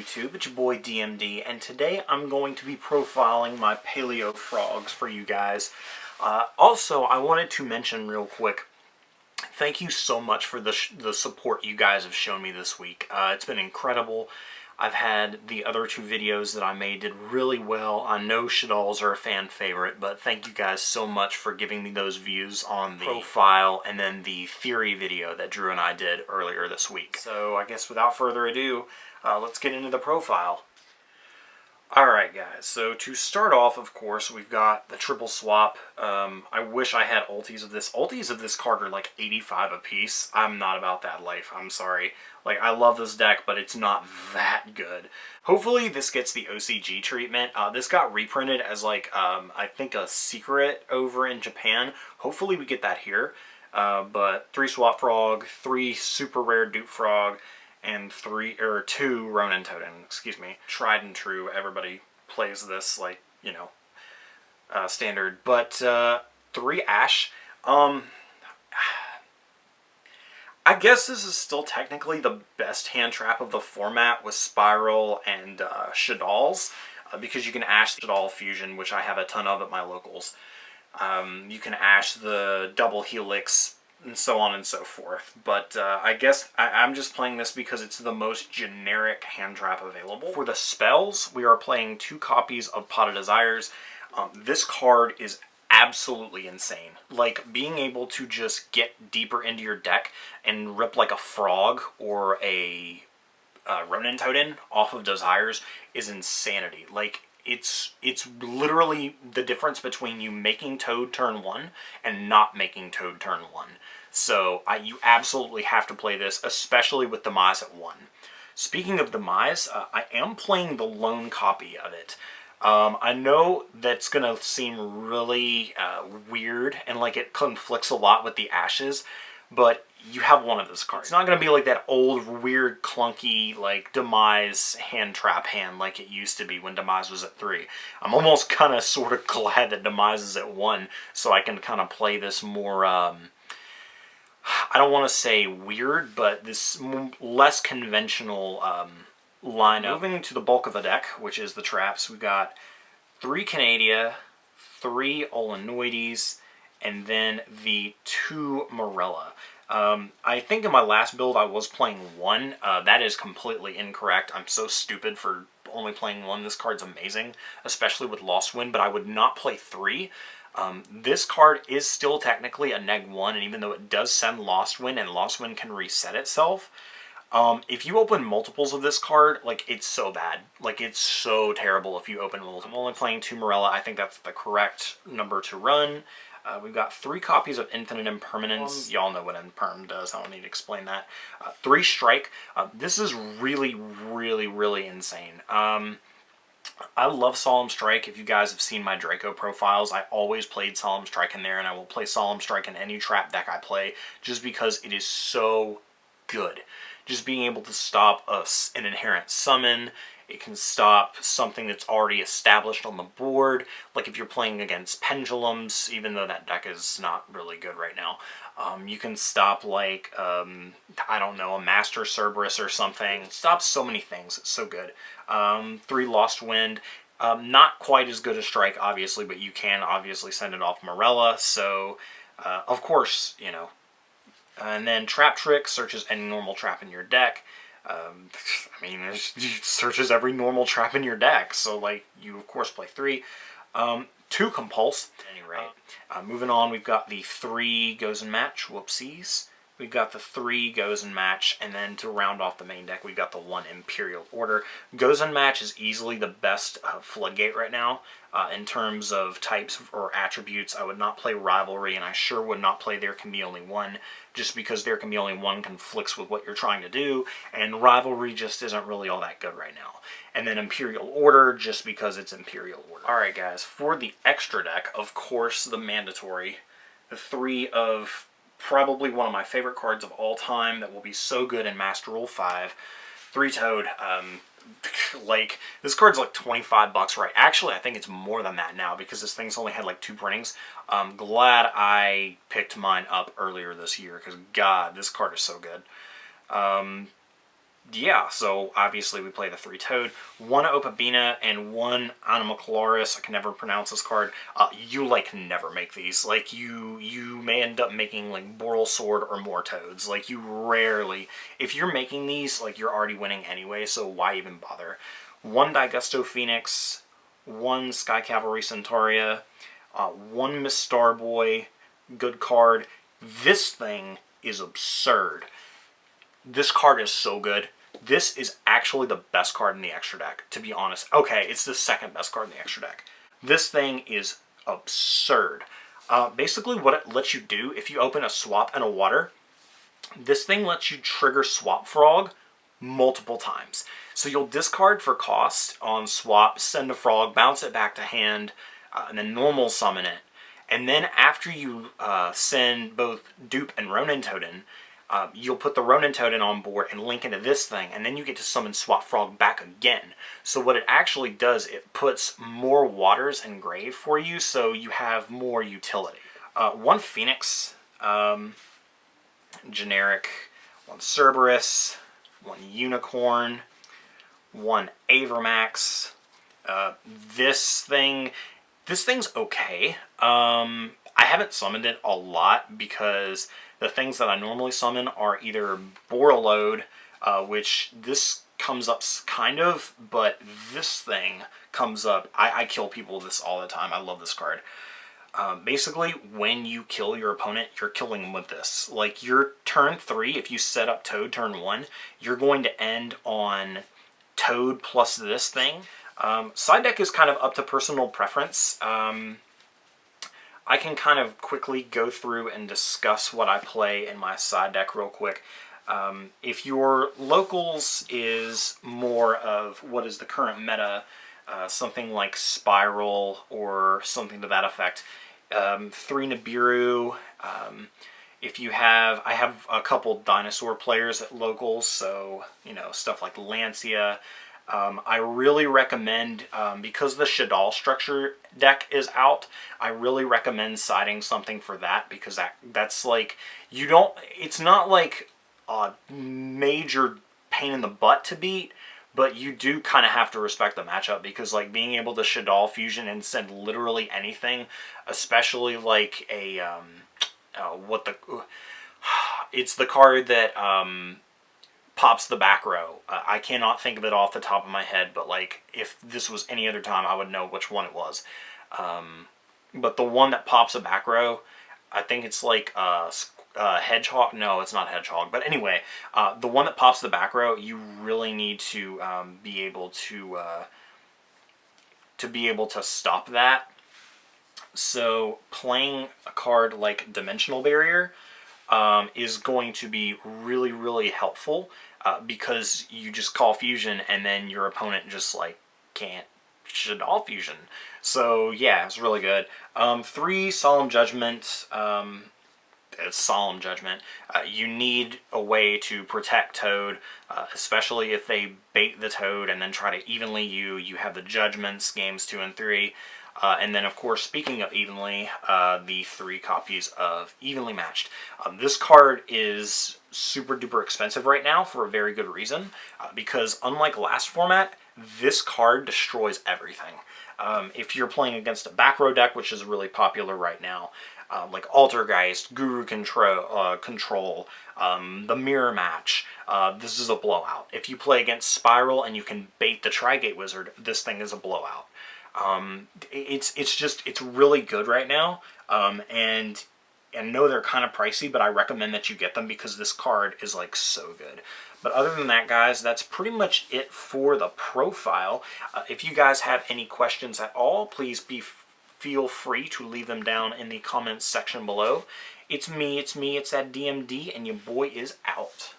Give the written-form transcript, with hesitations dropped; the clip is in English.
YouTube? It's your boy DMD, and today I'm going to be profiling my paleo frogs for you guys. Also, I wanted to mention real quick, thank you so much for the support you guys have shown me this week. It's been incredible. I've had the other two videos that I made did really well. I know Shadalls are a fan favorite, but thank you guys so much for giving me those views on the profile and then the theory video that Drew and I did earlier this week. So I guess without further ado, let's get into the profile. Alright guys, so to start off, of course, we've got the triple swap. I wish I had ultis of this. Ultis of this card are like 85 a piece. I'm not about that life, I'm sorry. Like, I love this deck, but it's not that good. Hopefully this gets the OCG treatment. This got reprinted as like, I think a secret over in Japan. Hopefully we get that here. But 3 swap frog, 3 super rare dupe frog, and 2 Ronin Totem, excuse me. Tried and true, everybody plays this, like, you know, standard. But 3 Ash, I guess this is still technically the best hand trap of the format with Spiral and Shadalls, because you can Ash Shadall Fusion, which I have a ton of at my locals. You can Ash the double Helix, and so on and so forth. But I guess I'm just playing this because it's the most generic hand trap available. For the spells, we are playing 2 copies of Pot of Desires. This card is absolutely insane. Like, being able to just get deeper into your deck and rip like a frog or a Ronin Totem off of Desires is insanity. Like, it's literally the difference between you making Toad turn 1 and not making Toad turn 1. So you absolutely have to play this, especially with Demise at 1. Speaking of Demise, I am playing the lone copy of it. I know that's going to seem really weird and like it conflicts a lot with the Ashes, but you have one of those cards. It's not going to be like that old, weird, clunky, like, Demise hand trap hand like it used to be when Demise was at 3. I'm almost kind of sort of glad that Demise is at 1, so I can kind of play this more, I don't want to say weird, but this less conventional lineup. Moving to the bulk of the deck, which is the traps, we've got 3 Canadia, 3 Olenoides, and then the 2 Morella. I think in my last build I was playing 1. That is completely incorrect. I'm so stupid for only playing 1. This card's amazing, especially with Lost Wind, but I would not play 3. This card is still technically a neg-1, and even though it does send Lost Wind, and Lost Wind can reset itself, if you open multiples of this card, like, it's so bad. Like, it's so terrible if you open multiples. I'm only playing 2 Morella. I think that's the correct number to run. We've got 3 copies of Infinite Impermanence. Y'all know what Imperm does. I don't need to explain that. 3 Strike. This is really, really, really insane. I love Solemn Strike. If you guys have seen my Draco profiles, I always played Solemn Strike in there, and I will play Solemn Strike in any trap deck I play, just because it is so good. Just being able to stop an inherent summon. It can stop something that's already established on the board. Like if you're playing against Pendulums, even though that deck is not really good right now. You can stop like, I don't know, a Master Cerberus or something. It stops so many things. It's so good. 3 Lost Wind. Not quite as good a strike, obviously, but you can obviously send it off Morella. So, of course, you know. And then Trap Trick searches any normal trap in your deck. I mean, it searches every normal trap in your deck, so, like, you, of course, play 3. 2 Compulse, at any rate. Moving on, we've got the 3 Goes and Match, whoopsies. We've got the 3 Goes and Match, and then to round off the main deck, we've got the 1 Imperial Order. Goes and Match is easily the best Floodgate right now. In terms of types or attributes, I would not play Rivalry, and I sure would not play There Can Be Only One, just because There Can Be Only One conflicts with what you're trying to do, and Rivalry just isn't really all that good right now. And then Imperial Order, just because it's Imperial Order. Alright guys, for the extra deck, of course, the mandatory, the 3 of probably one of my favorite cards of all time that will be so good in Master Rule 5, 3 Toad. Like, this card's like 25 bucks, right? Actually, I think it's more than that now because this thing's only had like 2 printings. I'm glad I picked mine up earlier this year because, God, this card is so good. yeah, so obviously we play the 3 Toad, 1 Opabina, and 1 Anomaclaris. I can never pronounce this card. You like never make these. Like you may end up making like Boral Sword or more Toads. Like you rarely, if you're making these, like you're already winning anyway. So why even bother? 1 Digusto Phoenix, 1 Sky Cavalry Centauria, 1 Miss Starboy. Good card. This thing is absurd. This card is so good. This is actually the best card in the extra deck, to be honest. Okay, it's the second best card in the extra deck. This thing is absurd. Basically, what it lets you do, if you open a swap and a water, this thing lets you trigger Swap Frog multiple times. So you'll discard for cost on swap, send a frog, bounce it back to hand, and then normal summon it. And then after you send both Dupe and Ronin Totem, you'll put the Ronin Totem on board and link into this thing, and then you get to summon Swap Frog back again. So what it actually does, it puts more waters in grave for you, so you have more utility. 1 Phoenix, generic, 1 Cerberus, 1 Unicorn, 1 Avermax. This thing's okay. I haven't summoned it a lot because the things that I normally summon are either Borreload, which this comes up kind of, but this thing comes up. I kill people with this all the time. I love this card. Basically, when you kill your opponent, you're killing them with this. Like, your turn 3, if you set up Toad turn 1, you're going to end on Toad plus this thing. Side deck is kind of up to personal preference. I can kind of quickly go through and discuss what I play in my side deck real quick. If your locals is more of what is the current meta, something like Spiral or something to that effect, 3 Nibiru. If you have, I have a couple dinosaur players at locals, so, you know, stuff like Lancia. I really recommend, because the Shadal structure deck is out, I really recommend siding something for that, because that's like, it's not like a major pain in the butt to beat, but you do kind of have to respect the matchup, because like being able to Shadal fusion and send literally anything, especially like a, it's the card that, pops the backrow. I cannot think of it off the top of my head, but like if this was any other time, I would know which one it was. But the one that pops a backrow, I think it's like Hedgehog. No, it's not Hedgehog. But anyway, the one that pops the backrow, you really need to be able to stop that. So playing a card like Dimensional Barrier is going to be really, really helpful, because you just call fusion and then your opponent just like can't Shadal fusion. So yeah, it's really good. 3 Solemn Judgment. It's Solemn Judgment. You need a way to protect Toad, especially if they bait the Toad and then try to evenly you have the Judgments, games 2 and 3. And then, of course, speaking of evenly, the 3 copies of Evenly Matched. This card is super duper expensive right now for a very good reason, because unlike last format, this card destroys everything. If you're playing against a backrow deck, which is really popular right now, like Altergeist, Guru Control, the Mirror Match, this is a blowout. If you play against Spiral and you can bait the Trigate Wizard, this thing is a blowout. It's really good right now, and I know they're kind of pricey, but I recommend that you get them because this card is like so good. But other than that, guys, that's pretty much it for the profile. If you guys have any questions at all, please feel free to leave them down in the comments section below. It's that DMD, and your boy is out.